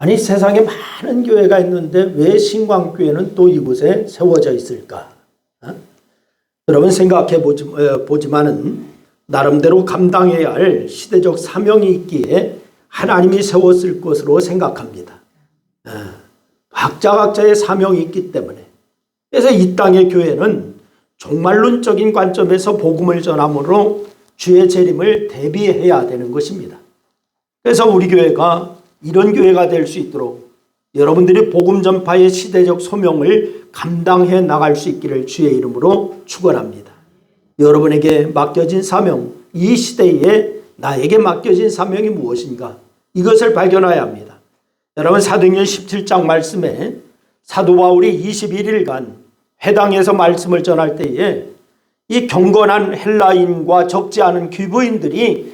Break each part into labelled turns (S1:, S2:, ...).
S1: 아니 세상에 많은 교회가 있는데 왜 신광교회는 또 이곳에 세워져 있을까? 여러분 생각해 보지만은 나름대로 감당해야 할 시대적 사명이 있기에 하나님이 세웠을 것으로 생각합니다. 각자의 사명이 있기 때문에. 그래서 이 땅의 교회는 종말론적인 관점에서 복음을 전함으로 주의 재림을 대비해야 되는 것입니다. 그래서 우리 교회가 이런 교회가 될 수 있도록 여러분들이 복음 전파의 시대적 소명을 감당해 나갈 수 있기를 주의 이름으로 축원합니다. 여러분에게 맡겨진 사명, 이 시대에 나에게 맡겨진 사명이 무엇인가? 이것을 발견해야 합니다. 여러분 사도행전 17장 말씀에 사도 바울이 21일간 회당에서 말씀을 전할 때에 이 경건한 헬라인과 적지 않은 귀부인들이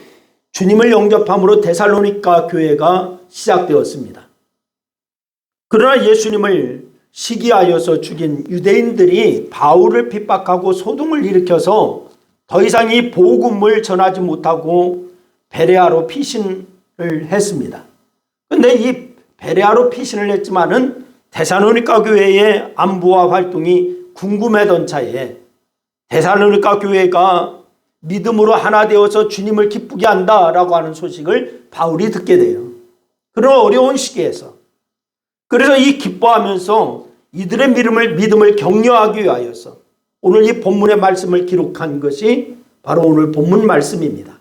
S1: 주님을 영접함으로 데살로니가 교회가 시작되었습니다. 그러나 예수님을 시기하여서 죽인 유대인들이 바울을 핍박하고 소동을 일으켜서 더 이상 이 복음을 전하지 못하고 베레아로 피신을 했습니다. 그런데 이 베레아로 피신을 했지만은 데살로니가 교회의 안부와 활동이 궁금했던 차에 데살로니가 교회가 믿음으로 하나 되어서 주님을 기쁘게 한다라고 하는 소식을 바울이 듣게 돼요. 그런 어려운 시기에서. 그래서 이 기뻐하면서 이들의 믿음을 격려하기 위하여서 오늘 이 본문의 말씀을 기록한 것이 바로 오늘 본문 말씀입니다.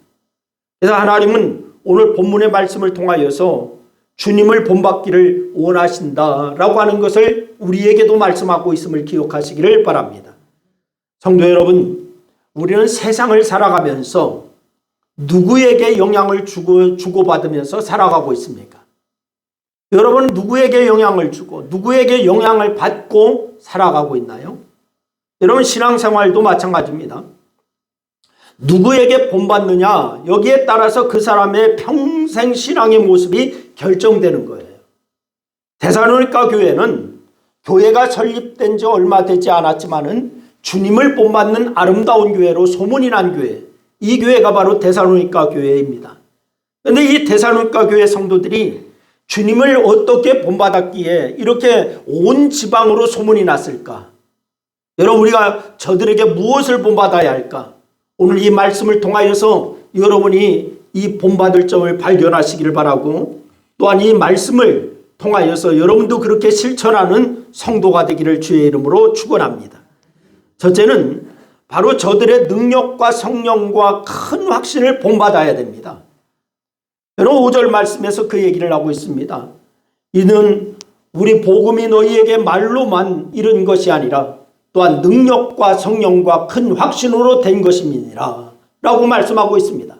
S1: 그래서 하나님은 오늘 본문의 말씀을 통하여서 주님을 본받기를 원하신다라고 하는 것을 우리에게도 말씀하고 있음을 기억하시기를 바랍니다. 성도 여러분, 우리는 세상을 살아가면서 누구에게 영향을 주고받으면서 살아가고 있습니까? 여러분 누구에게 영향을 주고 누구에게 영향을 받고 살아가고 있나요? 여러분 신앙생활도 마찬가지입니다. 누구에게 본받느냐 여기에 따라서 그 사람의 평생 신앙의 모습이 결정되는 거예요. 데살로니가 교회는 교회가 설립된 지 얼마 되지 않았지만은 주님을 본받는 아름다운 교회로 소문이 난 교회, 이 교회가 바로 데살로니가 교회입니다. 그런데 이 데살로니가 교회 성도들이 주님을 어떻게 본받았기에 이렇게 온 지방으로 소문이 났을까? 여러분 우리가 저들에게 무엇을 본받아야 할까? 오늘 이 말씀을 통하여서 여러분이 이 본받을 점을 발견하시기를 바라고 또한 이 말씀을 통하여서 여러분도 그렇게 실천하는 성도가 되기를 주의 이름으로 축원합니다. 첫째는 바로 저들의 능력과 성령과 큰 확신을 본받아야 됩니다. 여러분 5절 말씀에서 그 얘기를 하고 있습니다. 이는 우리 복음이 너희에게 말로만 이른 것이 아니라 또한 능력과 성령과 큰 확신으로 된 것임이니라 라고 말씀하고 있습니다.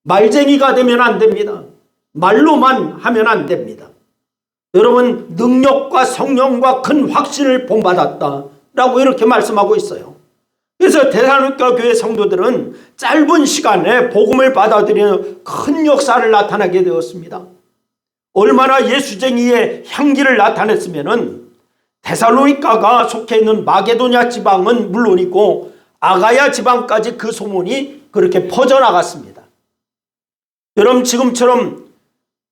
S1: 말쟁이가 되면 안 됩니다. 말로만 하면 안 됩니다. 여러분 능력과 성령과 큰 확신을 본받았다 라고 이렇게 말씀하고 있어요. 그래서 데살로니가 교회 성도들은 짧은 시간에 복음을 받아들이는 큰 역사를 나타나게 되었습니다. 얼마나 예수쟁이의 향기를 나타냈으면은 데살로니가가 속해 있는 마게도냐 지방은 물론이고 아가야 지방까지 그 소문이 그렇게 퍼져나갔습니다. 여러분 지금처럼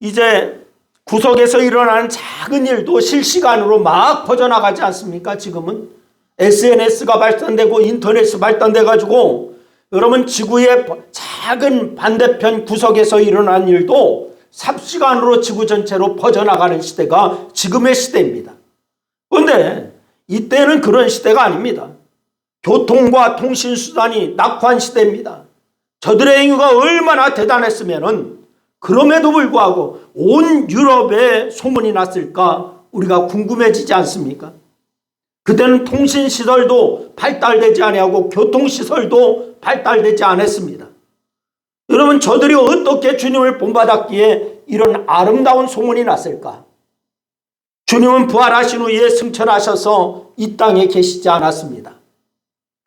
S1: 이제 구석에서 일어나는 작은 일도 실시간으로 막 퍼져나가지 않습니까? 지금은 SNS가 발전되고 인터넷이 발전돼가지고 여러분 지구의 작은 반대편 구석에서 일어난 일도 삽시간으로 지구 전체로 퍼져나가는 시대가 지금의 시대입니다. 그런데 이때는 그런 시대가 아닙니다. 교통과 통신수단이 낙후한 시대입니다. 저들의 행위가 얼마나 대단했으면은 그럼에도 불구하고 온 유럽에 소문이 났을까 우리가 궁금해지지 않습니까? 그때는 통신시설도 발달되지 아니하고 교통시설도 발달되지 않았습니다. 여러분 저들이 어떻게 주님을 본받았기에 이런 아름다운 소문이 났을까? 주님은 부활하신 후에 승천하셔서 이 땅에 계시지 않았습니다.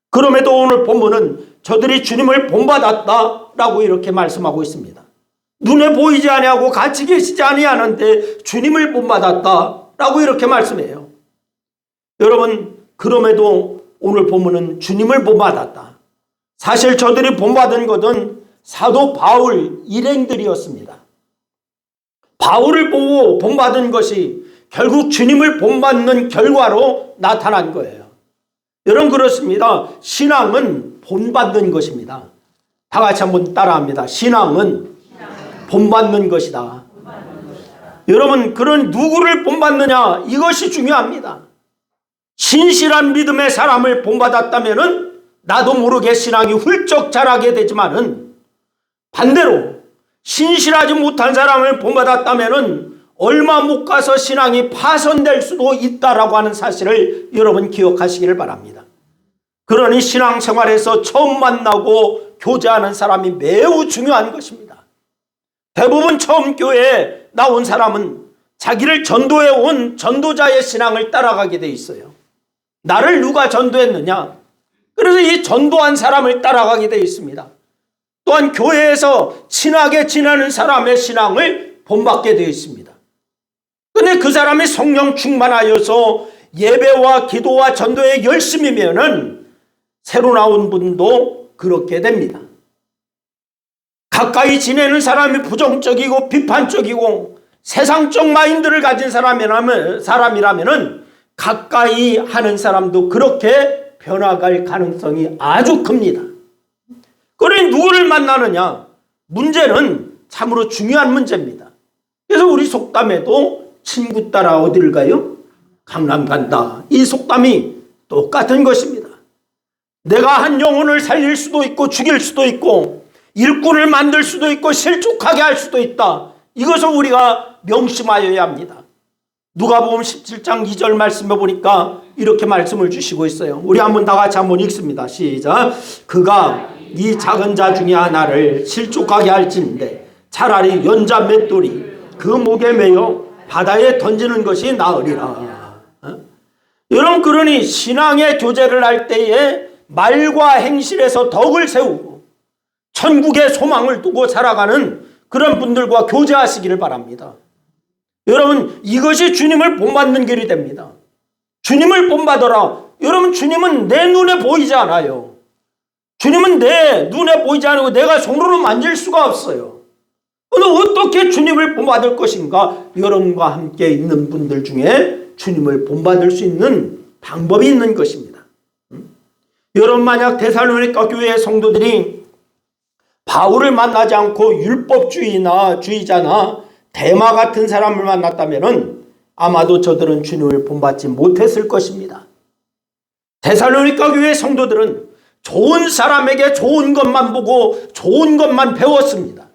S1: 그럼에도 오늘 본문은 저들이 주님을 본받았다라고 이렇게 말씀하고 있습니다. 눈에 보이지 아니하고 같이 계시지 아니하는데 주님을 본받았다라고 이렇게 말씀해요. 여러분 그럼에도 오늘 본문은 주님을 본받았다. 사실 저들이 본받은 것은 사도 바울 일행들이었습니다. 바울을 보고 본받은 것이 결국 주님을 본받는 결과로 나타난 거예요. 여러분, 그렇습니다. 신앙은 본받는 것입니다. 다 같이 한번 따라합니다. 신앙은 본받는 것이다. 여러분, 그런 누구를 본받느냐, 이것이 중요합니다. 신실한 믿음의 사람을 본받았다면은 나도 모르게 신앙이 훌쩍 자라게 되지만은, 반대로 신실하지 못한 사람을 본받았다면은 얼마 못 가서 신앙이 파손될 수도 있다라고 하는 사실을 여러분 기억하시기를 바랍니다. 그러니 신앙생활에서 처음 만나고 교제하는 사람이 매우 중요한 것입니다. 대부분 처음 교회에 나온 사람은 자기를 전도해 온 전도자의 신앙을 따라가게 돼 있어요. 나를 누가 전도했느냐? 그래서 이 전도한 사람을 따라가게 돼 있습니다. 또한 교회에서 친하게 지내는 사람의 신앙을 본받게 되어 있습니다. 그런데 그 사람이 성령 충만하여서 예배와 기도와 전도에 열심이면은 새로 나온 분도 그렇게 됩니다. 가까이 지내는 사람이 부정적이고 비판적이고 세상적 마인드를 가진 사람이라면은 가까이 하는 사람도 그렇게 변화갈 가능성이 아주 큽니다. 그러니 누구를 만나느냐? 문제는 참으로 중요한 문제입니다. 그래서 우리 속담에도 친구 따라 어디를 가요? 강남 간다. 이 속담이 똑같은 것입니다. 내가 한 영혼을 살릴 수도 있고 죽일 수도 있고 일꾼을 만들 수도 있고 실족하게 할 수도 있다. 이것을 우리가 명심하여야 합니다. 누가복음 17장 2절 말씀해 보니까 이렇게 말씀을 주시고 있어요. 우리 한번 다 같이 한번 읽습니다. 시작. 그가 이 작은 자 중에 하나를 실족하게 할진대 차라리 연자 맷돌이 그 목에 매여 바다에 던지는 것이 나으리라. 여러분, 그러니 신앙의 교제를 할 때에 말과 행실에서 덕을 세우고 천국의 소망을 두고 살아가는 그런 분들과 교제하시기를 바랍니다. 여러분, 이것이 주님을 본받는 길이 됩니다. 주님을 본받아라. 여러분, 주님은 내 눈에 보이지 않아요. 주님은 내 눈에 보이지 않고 내가 손으로 만질 수가 없어요. 어떻게 주님을 본받을 것인가? 여러분과 함께 있는 분들 중에 주님을 본받을 수 있는 방법이 있는 것입니다. 여러분, 만약 데살로니가 교회의 성도들이 바울을 만나지 않고 율법주의자나 대마 같은 사람을 만났다면 아마도 저들은 주님을 본받지 못했을 것입니다. 데살로니가 교회의 성도들은 좋은 사람에게 좋은 것만 보고 좋은 것만 배웠습니다.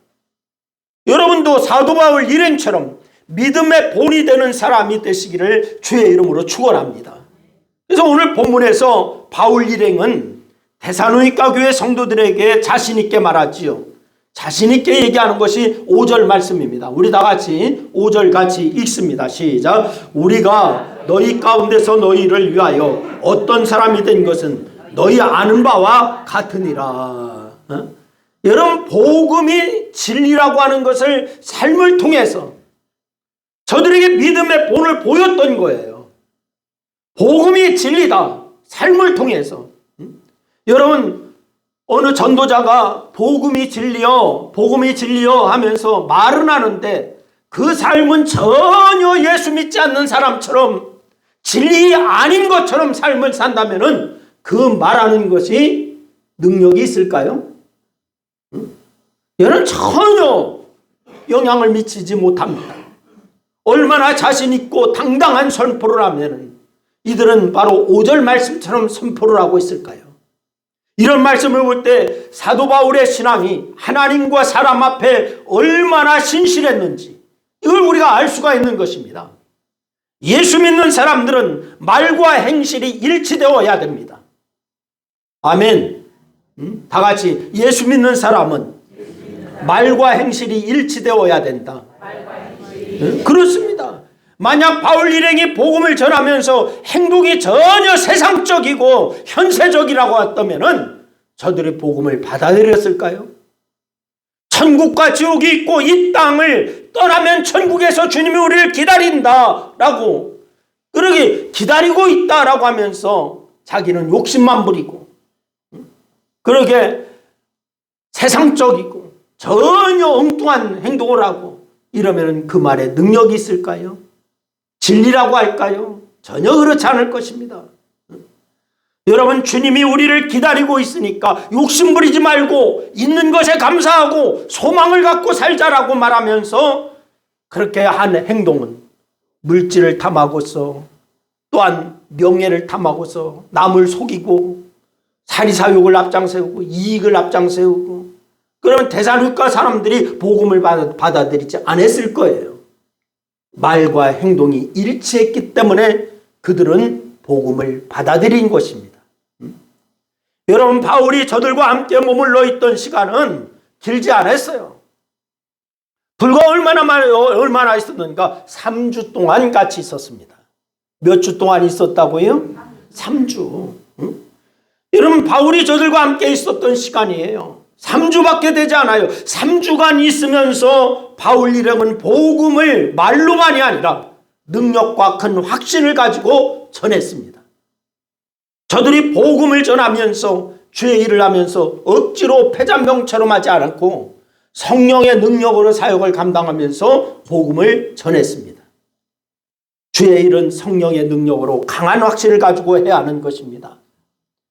S1: 여러분도 사도 바울 일행처럼 믿음의 본이 되는 사람이 되시기를 주의 이름으로 축원합니다. 그래서 오늘 본문에서 바울 일행은 데살로니가 교회 성도들에게 자신 있게 말하지요. 자신 있게 얘기하는 것이 5절 말씀입니다. 우리 다 같이 5절 같이 읽습니다. 시작. 우리가 너희 가운데서 너희를 위하여 어떤 사람이 된 것은 너희 아는 바와 같으니라. 여러분, 복음이 진리라고 하는 것을 삶을 통해서 저들에게 믿음의 본을 보였던 거예요. 복음이 진리다. 삶을 통해서. 여러분, 어느 전도자가 복음이 진리요 하면서 말은 하는데 그 삶은 전혀 예수 믿지 않는 사람처럼 진리 아닌 것처럼 삶을 산다면은 그 말하는 것이 능력이 있을까요? 얘는 전혀 영향을 미치지 못합니다. 얼마나 자신 있고 당당한 선포를 하면 이들은 바로 5절 말씀처럼 선포를 하고 있을까요? 이런 말씀을 볼 때 사도 바울의 신앙이 하나님과 사람 앞에 얼마나 신실했는지 이걸 우리가 알 수가 있는 것입니다. 예수 믿는 사람들은 말과 행실이 일치되어야 됩니다. 아멘. 다 같이 예수 믿는 사람은 말과 행실이 일치되어야 된다. 그렇습니다. 만약 바울 일행이 복음을 전하면서 행동이 전혀 세상적이고 현세적이라고 했다면 저들의 복음을 받아들였을까요? 천국과 지옥이 있고 이 땅을 떠나면 천국에서 주님이 우리를 기다린다라고 그러게 기다리고 있다라고 하면서 자기는 욕심만 부리고 그러게 세상적이고 전혀 엉뚱한 행동을 하고 이러면 그 말에 능력이 있을까요? 진리라고 할까요? 전혀 그렇지 않을 것입니다. 여러분, 주님이 우리를 기다리고 있으니까 욕심부리지 말고 있는 것에 감사하고 소망을 갖고 살자라고 말하면서 그렇게 한 행동은 물질을 탐하고서 또한 명예를 탐하고서 남을 속이고 사리사욕을 앞장세우고 이익을 앞장세우고, 그러면 데살로니가 사람들이 복음을 받아들이지 않았을 거예요. 말과 행동이 일치했기 때문에 그들은 복음을 받아들인 것입니다. 여러분, 바울이 저들과 함께 머물러 있던 시간은 길지 않았어요. 불과 얼마나 있었는가? 3주 동안 같이 있었습니다. 몇 주 동안 있었다고요? 3주. 여러분, 바울이 저들과 함께 있었던 시간이에요. 3주밖에 되지 않아요. 3주간 있으면서 바울 이름은 복음을 말로만이 아니라 능력과 큰 확신을 가지고 전했습니다. 저들이 복음을 전하면서 주의 일을 하면서 억지로 패잔병처럼 하지 않았고 성령의 능력으로 사역을 감당하면서 복음을 전했습니다. 주의 일은 성령의 능력으로 강한 확신을 가지고 해야 하는 것입니다.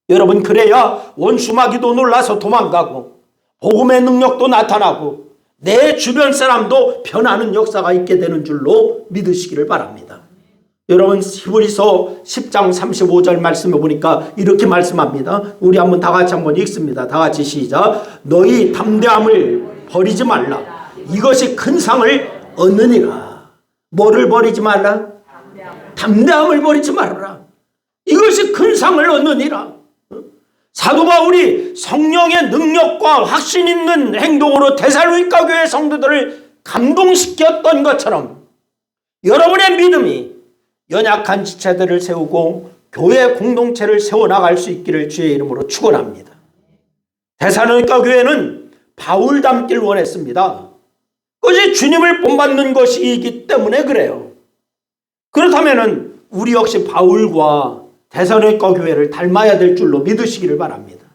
S1: 여러분, 그래야 원수마귀도 놀라서 도망가고 복음의 능력도 나타나고 내 주변 사람도 변하는 역사가 있게 되는 줄로 믿으시기를 바랍니다. 여러분, 히브리서 10장 35절 말씀을 보니까 이렇게 말씀합니다. 우리 다 같이 한번 읽습니다. 다 같이 시작. 너희 담대함을 버리지 말라. 이것이 큰 상을 얻느니라. 뭐를 버리지 말라? 담대함을 버리지 말라. 이것이 큰 상을 얻느니라. 사도 바울이 성령의 능력과 확신 있는 행동으로 데살로니가 교회 성도들을 감동시켰던 것처럼 여러분의 믿음이 연약한 지체들을 세우고 교회 공동체를 세워나갈 수 있기를 주의 이름으로 축원합니다. 데살로니가 교회는 바울 닮길 원했습니다. 그것이 주님을 본받는 것이기 때문에 그래요. 그렇다면 우리 역시 바울과 데살로니가 교회를 닮아야 될 줄로 믿으시기를 바랍니다.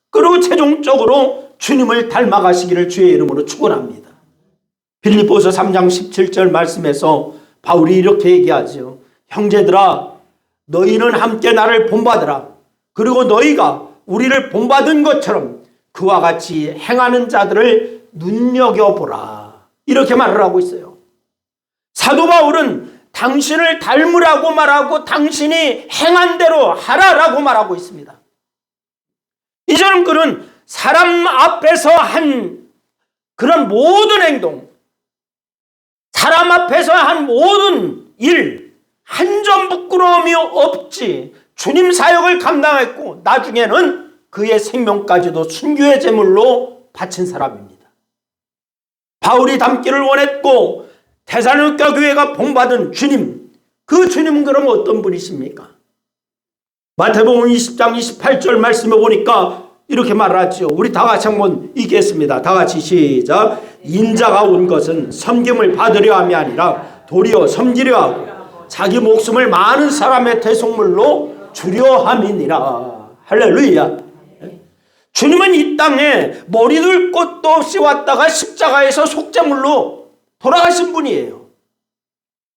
S1: 그리고 최종적으로 주님을 닮아가시기를 주의 이름으로 축원합니다. 빌립보서 3장 17절 말씀에서 바울이 이렇게 얘기하죠. 형제들아, 너희는 함께 나를 본받으라. 그리고 너희가 우리를 본받은 것처럼 그와 같이 행하는 자들을 눈여겨보라. 이렇게 말을 하고 있어요. 사도 바울은 당신을 닮으라고 말하고 당신이 행한 대로 하라라고 말하고 있습니다. 이제는 그는 사람 앞에서 한 그런 모든 행동, 사람 앞에서 한 모든 일, 한 점 부끄러움이 없이 주님 사역을 감당했고 나중에는 그의 생명까지도 순교의 제물로 바친 사람입니다. 바울이 닮기를 원했고 데살로니가 교회가 본받은 주님, 그 주님은 그럼 어떤 분이십니까? 마태복음 20장 28절 말씀에 보니까 이렇게 말하죠. 우리 다 같이 한번 읽겠습니다. 다 같이 시작. 인자가 온 것은 섬김을 받으려 함이 아니라 도리어 섬기려 하고 자기 목숨을 많은 사람의 대속물로 주려 함이니라. 할렐루야. 주님은 이 땅에 머리둘 곳도 없이 왔다가 십자가에서 속죄물로 돌아가신 분이에요.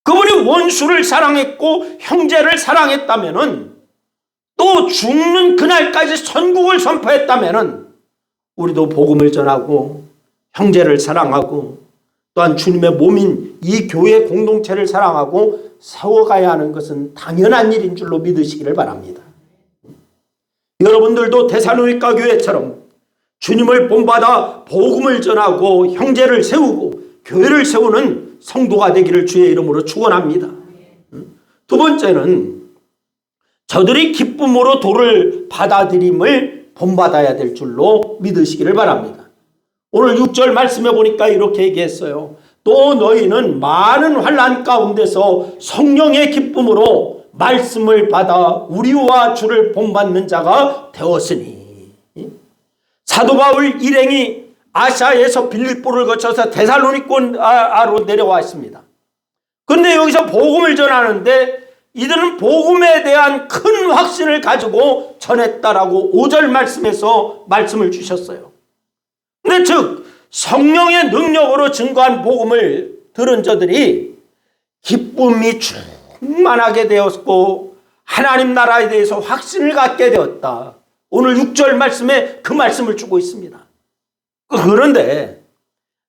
S1: 그분이 원수를 사랑했고 형제를 사랑했다면은, 또 죽는 그날까지 선국을 선포했다면은 우리도 복음을 전하고 형제를 사랑하고 또한 주님의 몸인 이 교회 공동체를 사랑하고 세워가야 하는 것은 당연한 일인 줄로 믿으시기를 바랍니다. 여러분들도 데살로니가 교회처럼 주님을 본받아 복음을 전하고 형제를 세우고 교회를 세우는 성도가 되기를 주의 이름으로 축원합니다. 두 번째는 저들이 기쁨으로 도를 받아들임을 본받아야 될 줄로 믿으시기를 바랍니다. 오늘 6절 말씀해 보니까 이렇게 얘기했어요. 또 너희는 많은 환난 가운데서 성령의 기쁨으로 말씀을 받아 우리와 주를 본받는 자가 되었으니. 사도 바울 일행이 아시아에서 빌립보를 거쳐서 데살로니가로 내려왔습니다. 그런데 여기서 복음을 전하는데 이들은 복음에 대한 큰 확신을 가지고 전했다라고 5절 말씀에서 말씀을 주셨어요. 근데 즉 성령의 능력으로 증거한 복음을 들은 저들이 기쁨이 충만하게 되었고 하나님 나라에 대해서 확신을 갖게 되었다. 오늘 6절 말씀에 그 말씀을 주고 있습니다. 그런데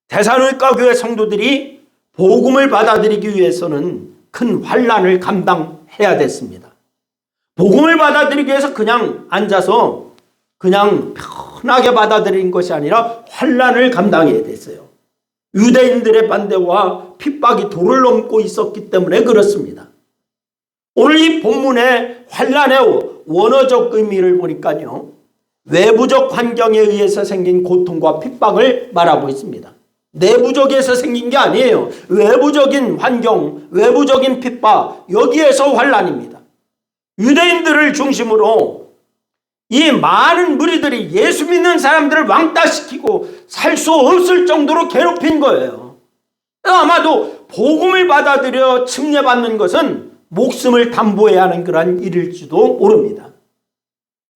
S1: 데살로니가 교회 성도들이 복음을 받아들이기 위해서는 큰 환난을 감당해야 됐습니다. 복음을 받아들이기 위해서 그냥 앉아서 그냥 편하게 받아들인 것이 아니라 환난을 감당해야 됐어요. 유대인들의 반대와 핍박이 도를 넘고 있었기 때문에 그렇습니다. 오늘 이 본문의 환난의 원어적 의미를 보니까요, 외부적 환경에 의해서 생긴 고통과 핍박을 말하고 있습니다. 내부적에서 생긴 게 아니에요. 외부적인 환경, 외부적인 핍박, 여기에서 환난입니다. 유대인들을 중심으로 이 많은 무리들이 예수 믿는 사람들을 왕따시키고 살 수 없을 정도로 괴롭힌 거예요. 아마도 복음을 받아들여 침례받는 것은 목숨을 담보해야 하는 그러한 일일지도 모릅니다.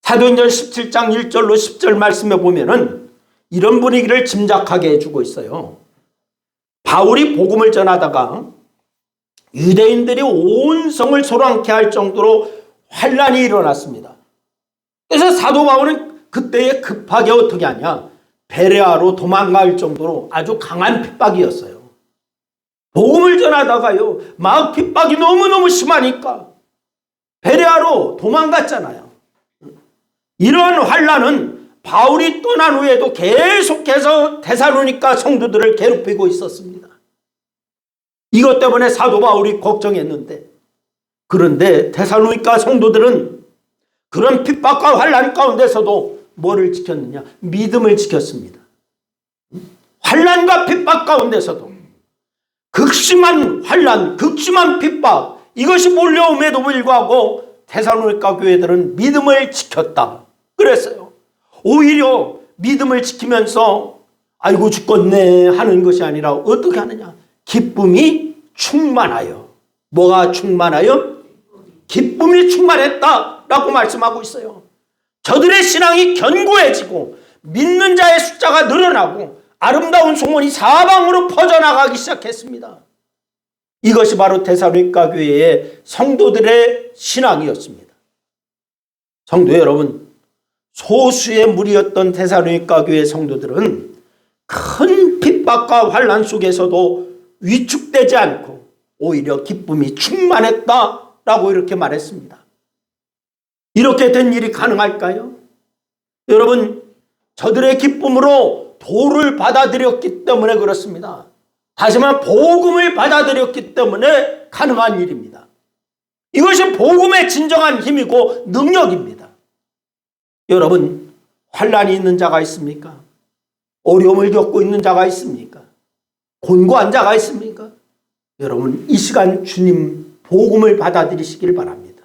S1: 사도행전 17장 1절로 10절 말씀에 보면은 이런 분위기를 짐작하게 해주고 있어요. 바울이 복음을 전하다가 유대인들이 온 성을 소란케 할 정도로 환란이 일어났습니다. 그래서 사도 바울은 그때에 급하게 어떻게 하냐, 베레아로 도망갈 정도로 아주 강한 핍박이었어요. 복음을 전하다가요, 막 핍박이 너무너무 심하니까 베레아로 도망갔잖아요. 이러한 환란은 바울이 떠난 후에도 계속해서 데살로니가 성도들을 괴롭히고 있었습니다. 이것 때문에 사도 바울이 걱정했는데, 그런데 데살로니가 성도들은 그런 핍박과 환란 가운데서도 뭐를 지켰느냐? 믿음을 지켰습니다. 환란과 핍박 가운데서도 극심한 환란, 극심한 핍박, 이것이 몰려옴에도 불구하고 데살로니가 교회들은 믿음을 지켰다 그랬어요. 오히려 믿음을 지키면서 아이고 죽겠네 하는 것이 아니라 어떻게 하느냐? 기쁨이 충만하여. 뭐가 충만하여? 기쁨이 충만했다라고 말씀하고 있어요. 저들의 신앙이 견고해지고 믿는 자의 숫자가 늘어나고 아름다운 소문이 사방으로 퍼져나가기 시작했습니다. 이것이 바로 데살로니가 교회의 성도들의 신앙이었습니다. 성도 여러분, 소수의 무리였던 데살로니가 교회 성도들은 큰 핍박과 환난 속에서도 위축되지 않고 오히려 기쁨이 충만했다라고 이렇게 말했습니다. 이렇게 된 일이 가능할까요? 여러분, 저들의 기쁨으로 도를 받아들였기 때문에 그렇습니다. 하지만 복음을 받아들였기 때문에 가능한 일입니다. 이것이 복음의 진정한 힘이고 능력입니다. 여러분, 환난이 있는 자가 있습니까? 어려움을 겪고 있는 자가 있습니까? 곤고한 자가 있습니까? 여러분, 이 시간 주님 복음을 받아들이시길 바랍니다.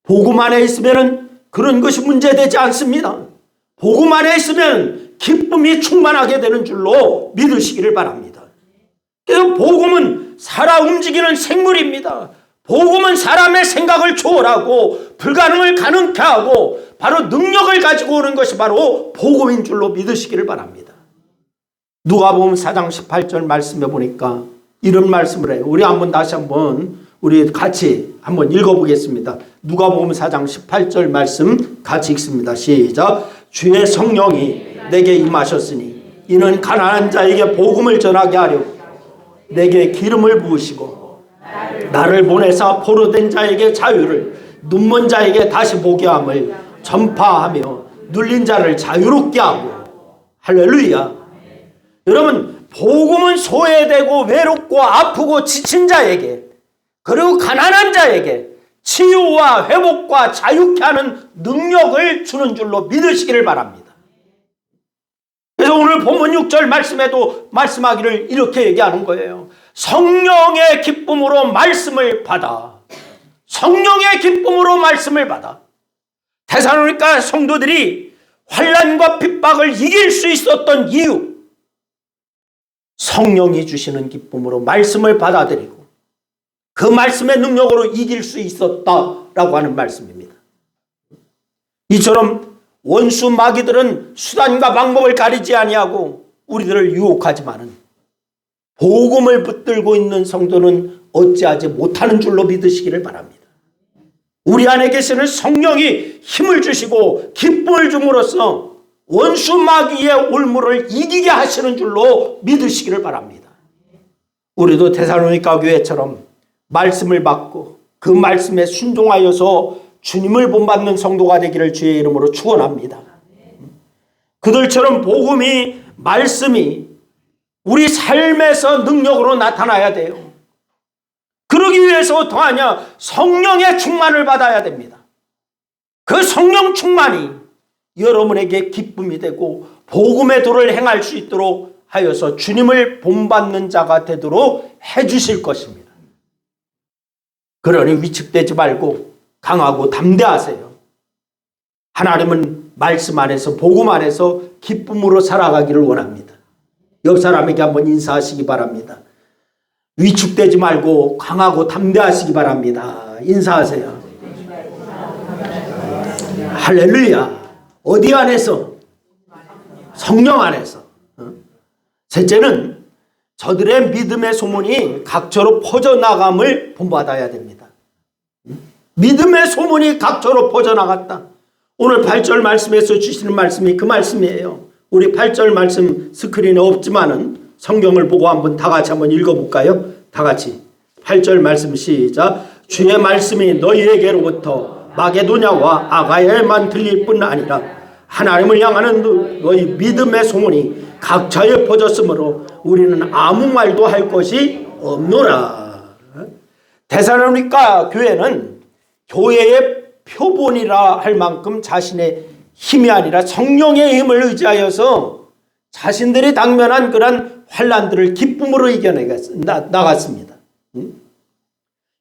S1: 복음 안에 있으면 그런 것이 문제되지 않습니다. 복음 안에 있으면 기쁨이 충만하게 되는 줄로 믿으시기를 바랍니다. 그래서 복음은 살아 움직이는 생물입니다. 복음은 사람의 생각을 초월하고 불가능을 가능케 하고 바로 능력을 가지고 오는 것이 바로 복음인 줄로 믿으시기를 바랍니다. 누가복음 4장 18절 말씀해 보니까 이런 말씀을 해요. 우리 한번 다시 한번 우리 같이 한번 읽어보겠습니다. 누가복음 4장 18절 말씀 같이 읽습니다. 시작. 주의 성령이 내게 임하셨으니 이는 가난한 자에게 복음을 전하게 하려 내게 기름을 부으시고 나를 보내사 포로된 자에게 자유를, 눈먼 자에게 다시 보게 함을 전파하며 눌린 자를 자유롭게 하고. 할렐루야. 여러분, 복음은 소외되고 외롭고 아프고 지친 자에게, 그리고 가난한 자에게 치유와 회복과 자유케 하는 능력을 주는 줄로 믿으시기를 바랍니다. 그래서 오늘 본문 6절 말씀에도 말씀하기를 이렇게 얘기하는 거예요. 성령의 기쁨으로 말씀을 받아. 성령의 기쁨으로 말씀을 받아. 데살로니가 성도들이 환난과 핍박을 이길 수 있었던 이유, 성령이 주시는 기쁨으로 말씀을 받아들이고 그 말씀의 능력으로 이길 수 있었다라고 하는 말씀입니다. 이처럼 원수 마귀들은 수단과 방법을 가리지 아니하고 우리들을 유혹하지만은 복음을 붙들고 있는 성도는 어찌하지 못하는 줄로 믿으시기를 바랍니다. 우리 안에 계시는 성령이 힘을 주시고 기쁨을 줌으로써 원수 마귀의 올무를 이기게 하시는 줄로 믿으시기를 바랍니다. 우리도 데살로니가 교회처럼 말씀을 받고 그 말씀에 순종하여서 주님을 본받는 성도가 되기를 주의 이름으로 축원합니다. 그들처럼 복음이 말씀이 우리 삶에서 능력으로 나타나야 돼요. 그러기 위해서 어떠하냐? 성령의 충만을 받아야 됩니다. 그 성령 충만이 여러분에게 기쁨이 되고 복음의 도를 행할 수 있도록 하여서 주님을 본받는 자가 되도록 해주실 것입니다. 그러니 위축되지 말고 강하고 담대하세요. 하나님은 말씀 안에서 복음 안에서 기쁨으로 살아가기를 원합니다. 옆 사람에게 한번 인사하시기 바랍니다. 위축되지 말고 강하고 담대하시기 바랍니다. 인사하세요. 할렐루야. 어디 안에서? 성령 안에서. 셋째는 저들의 믿음의 소문이 각처로 퍼져나감을 본받아야 됩니다. 믿음의 소문이 각처로 퍼져나갔다. 오늘 8절 말씀에서 주시는 말씀이 그 말씀이에요. 우리 8절 말씀 스크린에 없지만은 성경을 보고 한번 다 같이 한번 읽어볼까요? 다 같이 8절 말씀 시작. 주의 말씀이 너희에게로부터 마게도냐와 아가야에만 들릴 뿐 아니라 하나님을 향하는 너희 믿음의 소문이 각처에 퍼졌으므로 우리는 아무 말도 할 것이 없노라. 데살로니가 교회는 교회의 표본이라 할 만큼 자신의 힘이 아니라 성령의 힘을 의지하여서 자신들이 당면한 그런 환난들을 기쁨으로 이겨나갔습니다.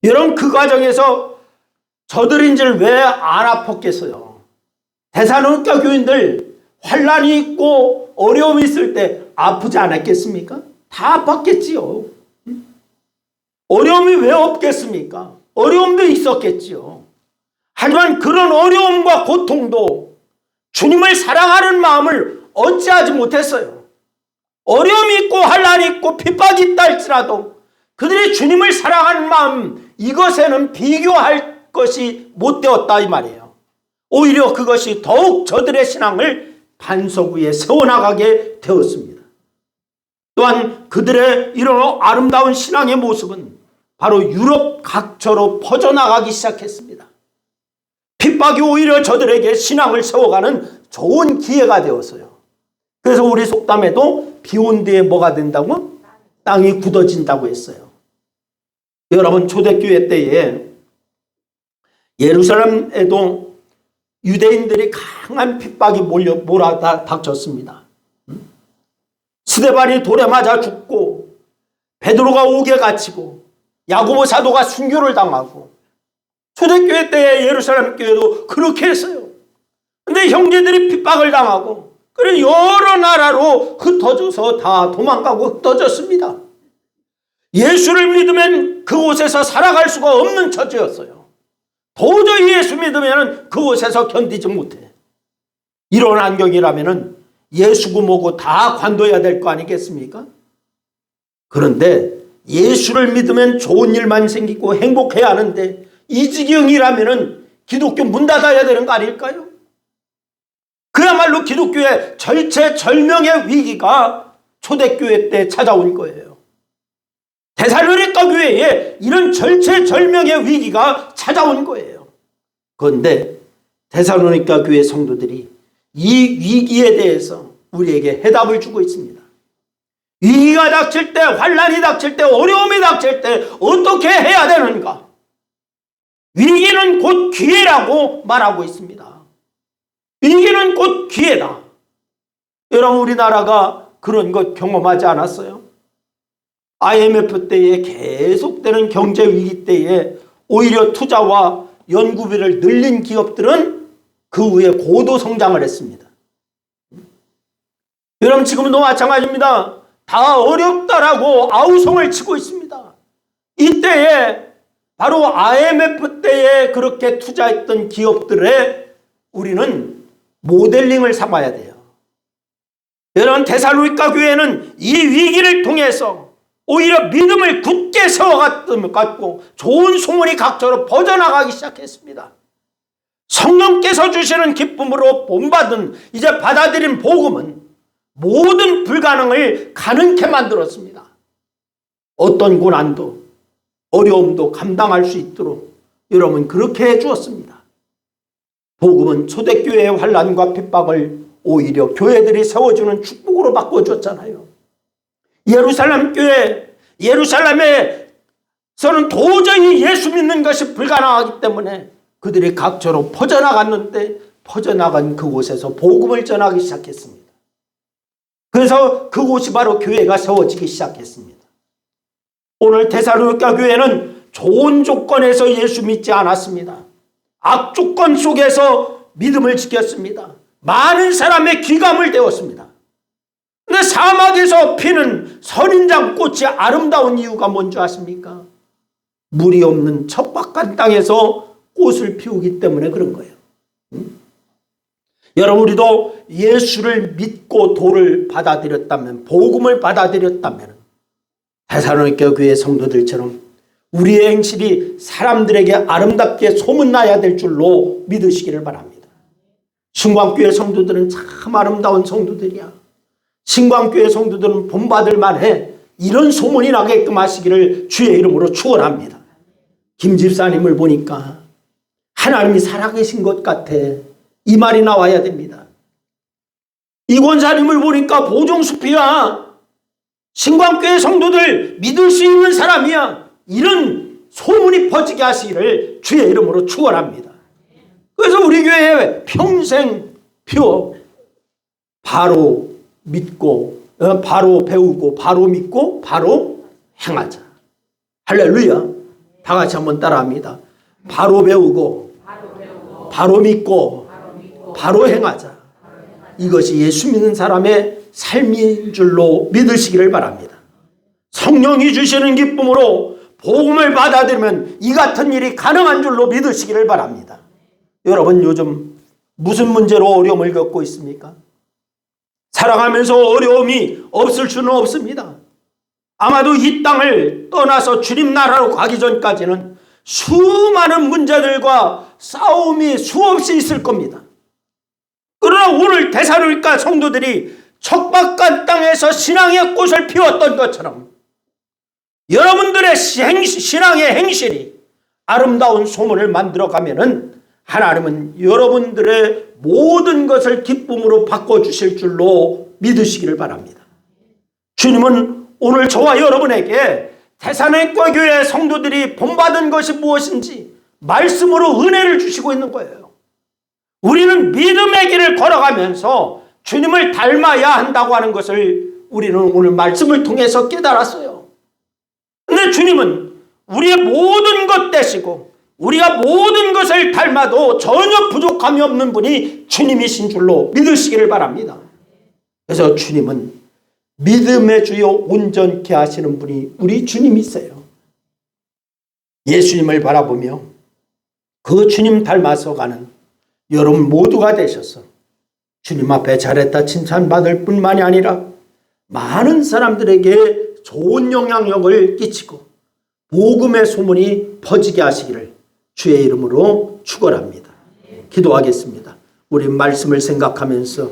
S1: 여러분 그 과정에서 저들인지를 왜 안 아팠겠어요? 데살로니가 교인들 환난이 있고 어려움이 있을 때 아프지 않았겠습니까? 다 아팠겠지요. 어려움이 왜 없겠습니까? 어려움도 있었겠지요. 하지만 그런 어려움과 고통도 주님을 사랑하는 마음을 어찌하지 못했어요. 어려움이 있고 환난이 있고 핍박이 있다 할지라도 그들이 주님을 사랑하는 마음, 이것에는 비교할 것이 못 되었다 이 말이에요. 오히려 그것이 더욱 저들의 신앙을 반석 위에 세워나가게 되었습니다. 또한 그들의 이런 아름다운 신앙의 모습은 바로 유럽 각처로 퍼져나가기 시작했습니다. 핍박이 오히려 저들에게 신앙을 세워가는 좋은 기회가 되었어요. 그래서 우리 속담에도 비 온 뒤에 뭐가 된다고? 땅이 굳어진다고 했어요. 여러분 초대교회 때에 예루살렘에도 유대인들이 강한 핍박이 몰아닥쳤습니다. 스데반이 돌에 맞아 죽고 베드로가 옥에 갇히고 야고보 사도가 순교를 당하고 초대교회 때에 예루살렘 교회도 그렇게 했어요. 근데 형제들이 핍박을 당하고 그래 여러 나라로 흩어져서 다 도망가고 흩어졌습니다. 예수를 믿으면 그곳에서 살아갈 수가 없는 처지였어요. 도저히 예수 믿으면 그곳에서 견디지 못해. 이런 안경이라면 예수고 뭐고 다 관둬야 될 거 아니겠습니까? 그런데 예수를 믿으면 좋은 일만 생기고 행복해야 하는데 이 지경이라면 기독교 문 닫아야 되는 거 아닐까요? 그야말로 기독교의 절체절명의 위기가 초대교회 때 찾아온 거예요. 데살로니가 교회에 이런 절체절명의 위기가 찾아온 거예요. 그런데 데살로니가 교회 성도들이 이 위기에 대해서 우리에게 해답을 주고 있습니다. 위기가 닥칠 때, 환난이 닥칠 때, 어려움이 닥칠 때 어떻게 해야 되는가? 위기는 곧 기회라고 말하고 있습니다. 위기는 곧 기회다. 여러분 우리나라가 그런 것 경험하지 않았어요? IMF 때에 계속되는 경제 위기 때에 오히려 투자와 연구비를 늘린 기업들은 그 후에 고도 성장을 했습니다. 여러분 지금도 마찬가지입니다. 다 어렵다라고 아우성을 치고 있습니다. 이때에 바로 IMF 때에 그렇게 투자했던 기업들의 우리는 모델링을 삼아야 돼요. 여러분, 데살로니가 교회는 이 위기를 통해서 오히려 믿음을 굳게 세워갔고 좋은 소문이 각처로 퍼져나가기 시작했습니다. 성령께서 주시는 기쁨으로 본받은, 이제 받아들인 복음은 모든 불가능을 가능케 만들었습니다. 어떤 고난도 어려움도 감당할 수 있도록 여러분 그렇게 해주었습니다. 복음은 초대교회의 환난과 핍박을 오히려 교회들이 세워주는 축복으로 바꿔줬잖아요. 예루살렘 교회, 예루살렘에서는 도저히 예수 믿는 것이 불가능하기 때문에 그들이 각처로 퍼져나갔는데, 퍼져나간 그곳에서 복음을 전하기 시작했습니다. 그래서 그곳이 바로 교회가 세워지기 시작했습니다. 오늘 데살로니가 교회는 좋은 조건에서 예수 믿지 않았습니다. 악조건 속에서 믿음을 지켰습니다. 많은 사람의 귀감을 데웠습니다. 그런데 사막에서 피는 선인장 꽃이 아름다운 이유가 뭔지 아십니까? 물이 없는 척박한 땅에서 꽃을 피우기 때문에 그런 거예요. 여러분, 우리도 예수를 믿고 도를 받아들였다면, 복음을 받아들였다면 데살로니가 교회 성도들처럼 우리의 행실이 사람들에게 아름답게 소문나야 될 줄로 믿으시기를 바랍니다. 신광교회 성도들은 참 아름다운 성도들이야. 신광교회 성도들은 본받을 만해. 이런 소문이 나게끔 하시기를 주의 이름으로 축원합니다. 김 집사님을 보니까 하나님이 살아계신 것 같아. 이 말이 나와야 됩니다. 이 권사님을 보니까 보종수피야. 신광교회 성도들 믿을 수 있는 사람이야. 이런 소문이 퍼지게 하시기를 주의 이름으로 축원합니다. 그래서 우리 교회에 평생 피워 바로 믿고, 바로 배우고, 바로 믿고, 바로 행하자. 할렐루야. 다 같이 한번 따라합니다. 바로 배우고, 바로 믿고, 바로 행하자. 이것이 예수 믿는 사람의 삶인 줄로 믿으시기를 바랍니다. 성령이 주시는 기쁨으로 복음을 받아들이면 이 같은 일이 가능한 줄로 믿으시기를 바랍니다. 여러분, 요즘 무슨 문제로 어려움을 겪고 있습니까? 살아가면서 어려움이 없을 수는 없습니다. 아마도 이 땅을 떠나서 주님 나라로 가기 전까지는 수많은 문제들과 싸움이 수없이 있을 겁니다. 그러나 오늘 데살로니가 성도들이 척박한 땅에서 신앙의 꽃을 피웠던 것처럼 여러분들의 신앙의 행실이 아름다운 소문을 만들어가면은 하나님은 여러분들의 모든 것을 기쁨으로 바꿔주실 줄로 믿으시기를 바랍니다. 주님은 오늘 저와 여러분에게 데살로니가 교회 성도들이 본받은 것이 무엇인지 말씀으로 은혜를 주시고 있는 거예요. 우리는 믿음의 길을 걸어가면서 주님을 닮아야 한다고 하는 것을 우리는 오늘 말씀을 통해서 깨달았어요. 그런데 주님은 우리의 모든 것 되시고 우리가 모든 것을 닮아도 전혀 부족함이 없는 분이 주님이신 줄로 믿으시기를 바랍니다. 그래서 주님은 믿음의 주요 온전케 하시는 분이 우리 주님이세요. 예수님을 바라보며 그 주님 닮아서 가는 여러분 모두가 되셔서 주님 앞에 잘했다 칭찬받을 뿐만이 아니라 많은 사람들에게 좋은 영향력을 끼치고 복음의 소문이 퍼지게 하시기를 주의 이름으로 축원합니다. 기도하겠습니다. 우리 말씀을 생각하면서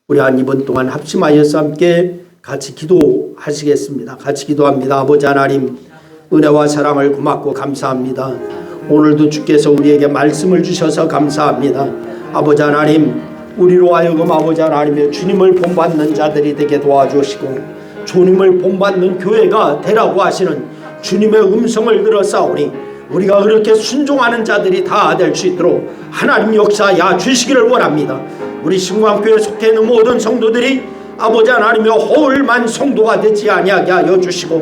S1: 우리 한 이번 동안 합심하여서 함께 같이 기도하시겠습니다. 같이 기도합니다. 아버지 하나님, 은혜와 사랑을 고맙고 감사합니다. 오늘도 주께서 우리에게 말씀을 주셔서 감사합니다. 아버지 하나님, 우리로 하여금 아버지 하나님의 주님을 본받는 자들이 되게 도와주시고 주님을 본받는 교회가 되라고 하시는 주님의 음성을 들었사오니 우리가 그렇게 순종하는 자들이 다 될 수 있도록 하나님 역사야 주시기를 원합니다. 우리 신광교회에 속해 있는 모든 성도들이 아버지 하나님의 허울만 성도가 되지 아니하게 하여 주시고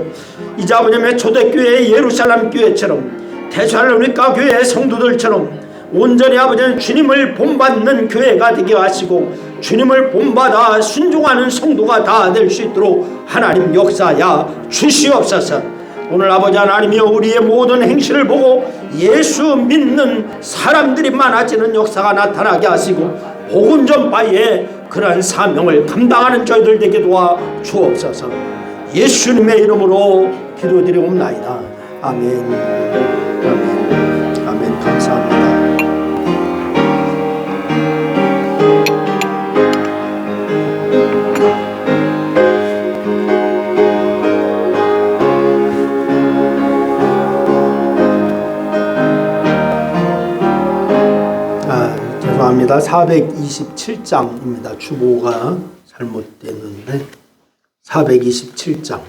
S1: 이제 아버님의 초대교회의 예루살렘 교회처럼 데살로니가 교회의 성도들처럼 온전히 아버지는 주님을 본받는 교회가 되게 하시고 주님을 본받아 순종하는 성도가 다 될 수 있도록 하나님 역사야 주시옵소서. 오늘 아버지 하나님이여 우리의 모든 행실을 보고 예수 믿는 사람들이 많아지는 역사가 나타나게 하시고 복음 전파에 그러한 사명을 감당하는 저희들 되게 도와 주옵소서. 예수님의 이름으로 기도드리옵나이다. 아멘. 아멘. 아멘. 감사합니다. 죄송합니다. 427장입니다. 주보가 잘못됐는데 427장.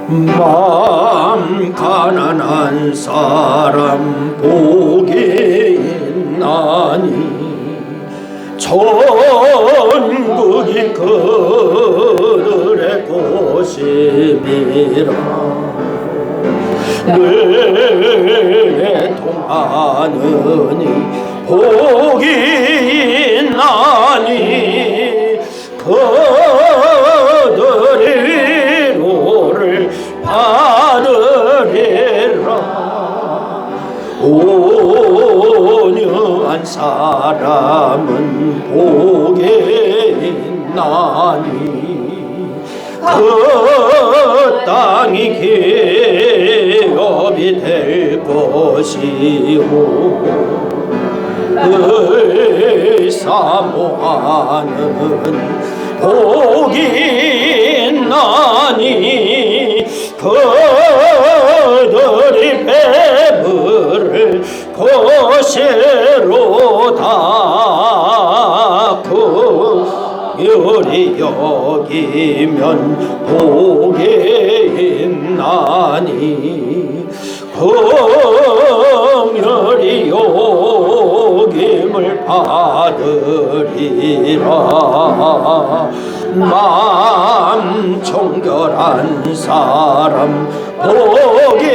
S1: 마음 가난한 사람 복이 있나니 천국이 그들의 곳임이라. 늘 통하느니 복이 있나니 그들이 위로를 받으리라. 온유한 사람은 복이 있나니 그 땅이 기업이 될 것이고 늘 사모하는 복이 있나니 그들이 배부를 것이로다. 그들이 여기면 복이 있나니 긍휼히 여김을 받으리라. 마음 정결한 사람 복이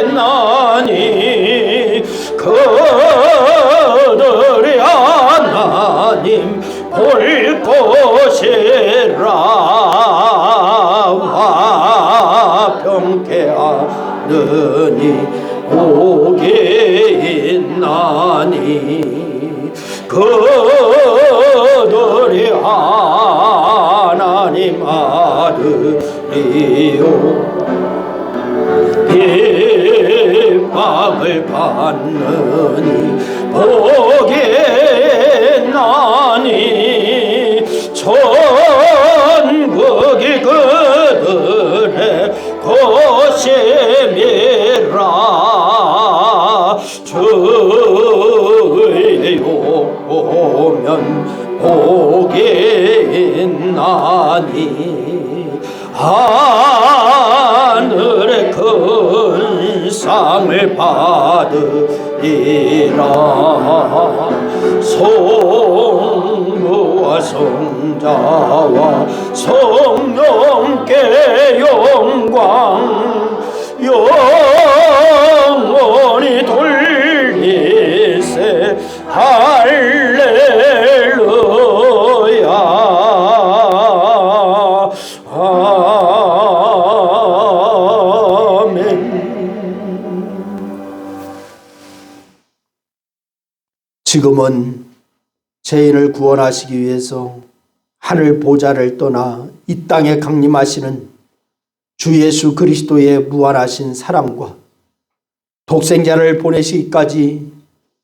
S1: 있나니 그들이 하나님 볼 것이라. 화평케 하느니 복이 있나니 그들이 하나님 아들이요. 핍박을 받느니 복이 있나니 천국이 그들의 것임이라. 주의 오면 복이 있나니 하늘의 큰 상을 받으리라. 성부와 성자와 성령께 영광 영원히 돌리세. 할렐루야. 지금은 죄인을 구원하시기 위해서 하늘 보좌를 떠나 이 땅에 강림하시는 주 예수 그리스도의 무한하신 사랑과 독생자를 보내시기까지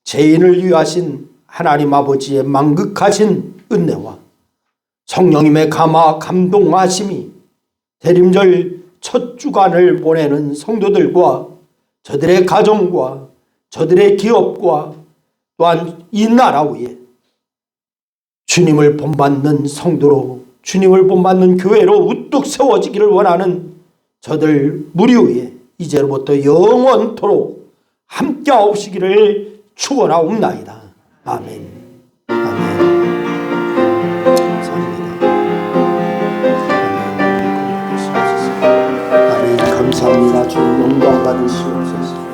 S1: 죄인을 위하신 하나님 아버지의 만극하신 은혜와 성령님의 감화 감동하심이 대림절 첫 주간을 보내는 성도들과 저들의 가정과 저들의 기업과 또한 이 나라 위에 주님을 본받는 성도로 주님을 본받는 교회로 우뚝 세워지기를 원하는 저들 무리 위에 이제로부터 영원토록 함께하옵시기를 축원하옵나이다. 아멘. 아멘. 감사합니다. 아멘. 감사합니다. 주님 영광 받으시옵소서.